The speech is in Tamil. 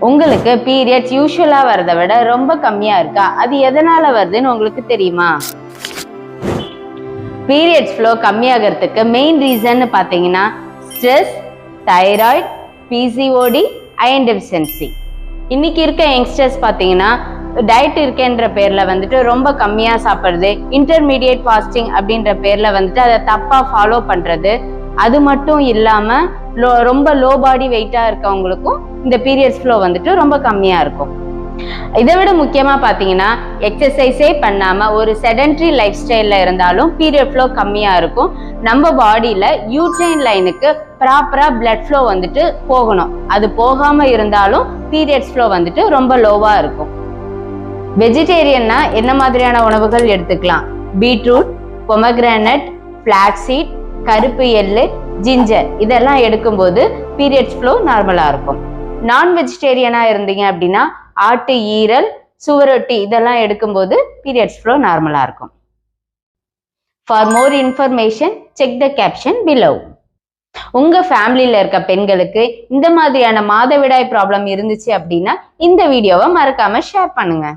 உங்களுக்கு பீரியட்ஸ் யூஸ்வலா வரதை விட ரொம்ப கம்மியா இருக்கா? அது எதனால வருதுன்னு உங்களுக்கு தெரியுமா? பீரியட்ஸ் ஃப்ளோ கம்மியாகிறதுக்கு மெயின் ரீசன் பார்த்தீங்கன்னா stress, thyroid, PCOD, iron deficiency. இன்னைக்கு இருக்க யங்ஸ்டர்ஸ் பார்த்தீங்கன்னா டயட் இருக்கேன்ற பேர்ல வந்துட்டு ரொம்ப கம்மியா சாப்பிட்றது, இன்டர்மீடியேட் ஃபாஸ்டிங் அப்படின்ற பேர்ல வந்துட்டு அதை தப்பா ஃபாலோ பண்றது, அது மட்டும் இல்லாம ரொம்ப லோ பாடி வெயிட்டா இருக்கவங்களுக்கும் இந்த பீரியட்ஸ் ஃப்ளோ வந்துட்டு ரொம்ப கம்மியா இருக்கும். இதை விட முக்கியமா பாத்தீங்கன்னா எக்ஸசைஸே பண்ணாம ஒரு செடென்ட்ரி லைஃப் ஸ்டைல்ல இருந்தாலும் பீரியட் ஃப்ளோ கம்மியா இருக்கும். நம்ம பாடியில யூட்ரைன் லைனுக்கு ப்ராப்பரா பிளட் ஃப்ளோ வந்துட்டு போகணும். அது போகாம இருந்தாலும் பீரியட்ஸ் ஃப்ளோ வந்துட்டு ரொம்ப லோவா இருக்கும். வெஜிடேரியன்னா என்ன மாதிரியான உணவுகள் எடுத்துக்கலாம்? பீட்ரூட், பொமக்ரானட், ஃபிளாக்ஸீட், கருப்பு எள்ளு, ஜிஞ்சர் இதெல்லாம் எடுக்கும்போது பீரியட்ஸ் ஃப்ளோ நார்மலா இருக்கும். நான் வெஜிடேரியனா இருந்தீங்க அப்படின்னா ஆட்டு ஈரல், சுவரொட்டி இதெல்லாம் எடுக்கும்போது பீரியட்ஸ் ஃப்ளோ நார்மலா இருக்கும். For more information, check the caption below. உங்க ஃபேமிலியில இருக்க பெண்களுக்கு இந்த மாதிரியான மாதவிடாய் ப்ராப்ளம் இருந்துச்சு அப்படின்னா இந்த வீடியோவை மறக்காம ஷேர் பண்ணுங்க.